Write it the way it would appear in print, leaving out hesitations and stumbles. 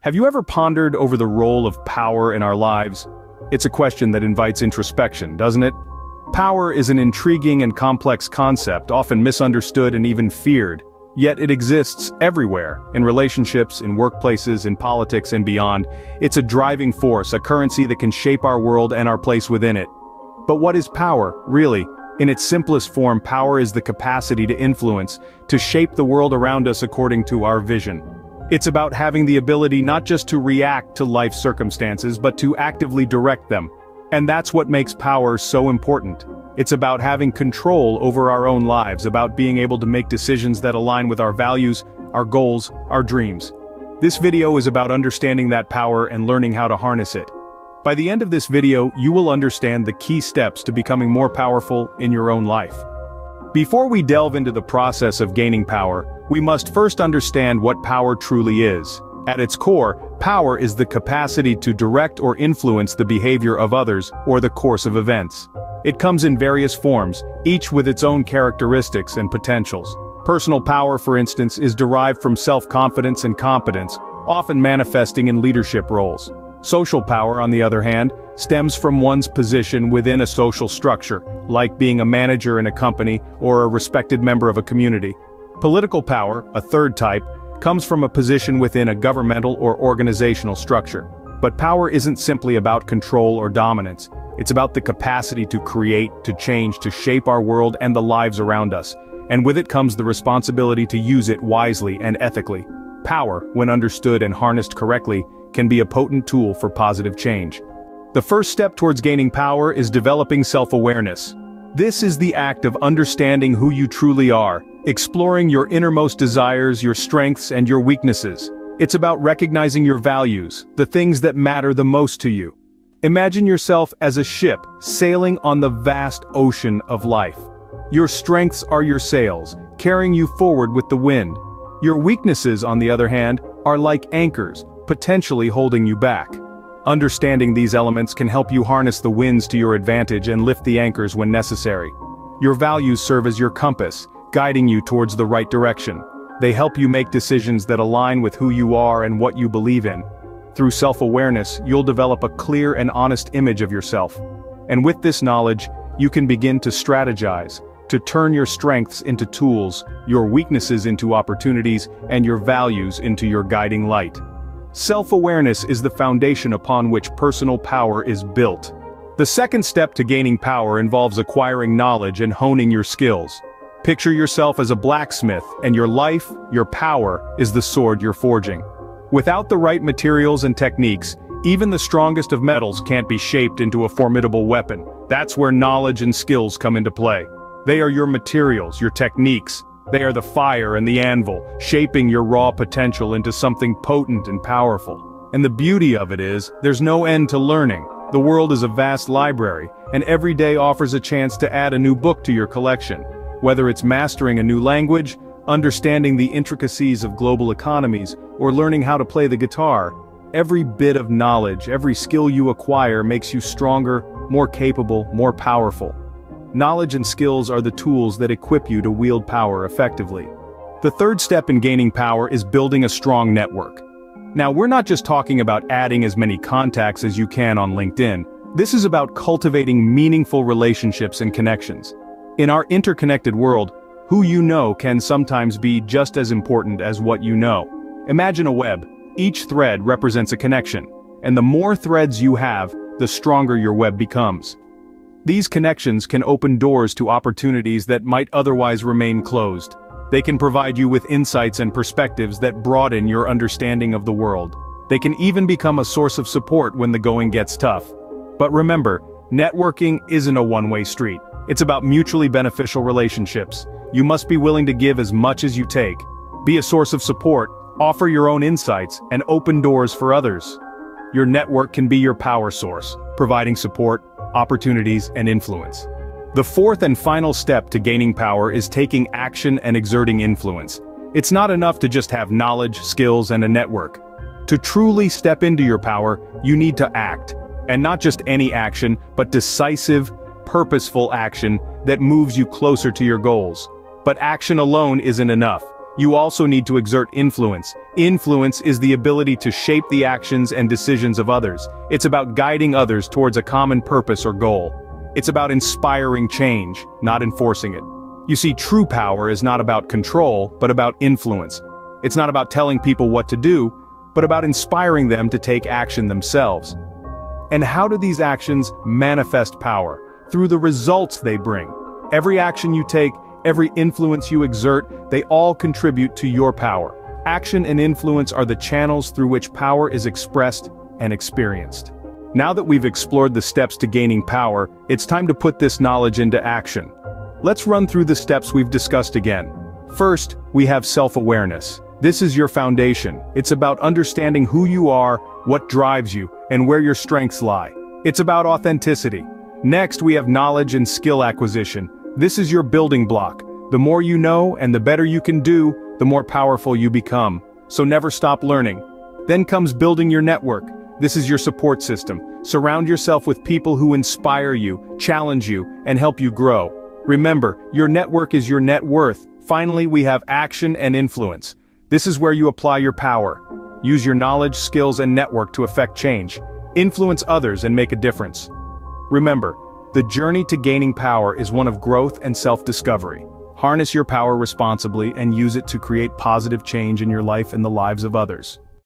Have you ever pondered over the role of power in our lives? It's a question that invites introspection, doesn't it? Power is an intriguing and complex concept, often misunderstood and even feared. Yet it exists everywhere, in relationships, in workplaces, in politics, and beyond. It's a driving force, a currency that can shape our world and our place within it. But what is power, really? In its simplest form, power is the capacity to influence, to shape the world around us according to our vision. It's about having the ability not just to react to life's circumstances, but to actively direct them. And that's what makes power so important. It's about having control over our own lives, about being able to make decisions that align with our values, our goals, our dreams. This video is about understanding that power and learning how to harness it. By the end of this video, you will understand the key steps to becoming more powerful in your own life. Before we delve into the process of gaining power, we must first understand what power truly is. At its core, power is the capacity to direct or influence the behavior of others or the course of events. It comes in various forms, each with its own characteristics and potentials. Personal power, for instance, is derived from self-confidence and competence, often manifesting in leadership roles. Social power, on the other hand, stems from one's position within a social structure, like being a manager in a company or a respected member of a community. Political power, a third type, comes from a position within a governmental or organizational structure. But power isn't simply about control or dominance. It's about the capacity to create, to change, to shape our world and the lives around us. And with it comes the responsibility to use it wisely and ethically. Power, when understood and harnessed correctly, can be a potent tool for positive change. The first step towards gaining power is developing self-awareness. This is the act of understanding who you truly are, exploring your innermost desires, your strengths, and your weaknesses. It's about recognizing your values, the things that matter the most to you. Imagine yourself as a ship sailing on the vast ocean of life. Your strengths are your sails, carrying you forward with the wind. Your weaknesses, on the other hand, are like anchors, potentially holding you back. Understanding these elements can help you harness the winds to your advantage and lift the anchors when necessary. Your values serve as your compass, guiding you towards the right direction. They help you make decisions that align with who you are and what you believe in. Through self-awareness, you'll develop a clear and honest image of yourself. And with this knowledge, you can begin to strategize, to turn your strengths into tools, your weaknesses into opportunities, and your values into your guiding light. Self-awareness is the foundation upon which personal power is built. The second step to gaining power involves acquiring knowledge and honing your skills. Picture yourself as a blacksmith, and your life, your power, is the sword you're forging. Without the right materials and techniques, even the strongest of metals can't be shaped into a formidable weapon. That's where knowledge and skills come into play. They are your materials, your techniques. They are the fire and the anvil, shaping your raw potential into something potent and powerful. And the beauty of it is, there's no end to learning. The world is a vast library, and every day offers a chance to add a new book to your collection. Whether it's mastering a new language, understanding the intricacies of global economies, or learning how to play the guitar, every bit of knowledge, every skill you acquire makes you stronger, more capable, more powerful. Knowledge and skills are the tools that equip you to wield power effectively. The third step in gaining power is building a strong network. Now, we're not just talking about adding as many contacts as you can on LinkedIn. This is about cultivating meaningful relationships and connections. In our interconnected world, who you know can sometimes be just as important as what you know. Imagine a web. Each thread represents a connection, and the more threads you have, the stronger your web becomes. These connections can open doors to opportunities that might otherwise remain closed. They can provide you with insights and perspectives that broaden your understanding of the world. They can even become a source of support when the going gets tough. But remember, networking isn't a one-way street. It's about mutually beneficial relationships. You must be willing to give as much as you take. Be a source of support, offer your own insights, and open doors for others. Your network can be your power source, providing support, opportunities, and influence. The fourth and final step to gaining power is taking action and exerting influence. It's not enough to just have knowledge, skills, and a network. To truly step into your power, you need to act. And not just any action, but decisive, purposeful action that moves you closer to your goals. But action alone isn't enough. You also need to exert influence. Influence is the ability to shape the actions and decisions of others. It's about guiding others towards a common purpose or goal. It's about inspiring change, not enforcing it. You see, true power is not about control, but about influence. It's not about telling people what to do, but about inspiring them to take action themselves. And how do these actions manifest power? Through the results they bring. Every action you take, every influence you exert, they all contribute to your power. Action and influence are the channels through which power is expressed and experienced. Now that we've explored the steps to gaining power, it's time to put this knowledge into action. Let's run through the steps we've discussed again. First, we have self-awareness. This is your foundation. It's about understanding who you are, what drives you, and where your strengths lie. It's about authenticity. Next, we have knowledge and skill acquisition. This is your building block. The more you know and the better you can do, the more powerful you become. So never stop learning. Then comes building your network. This is your support system. Surround yourself with people who inspire you, challenge you, and help you grow. Remember, your network is your net worth. Finally, we have action and influence. This is where you apply your power. Use your knowledge, skills, and network to affect change. Influence others and make a difference. Remember, the journey to gaining power is one of growth and self-discovery. Harness your power responsibly and use it to create positive change in your life and the lives of others.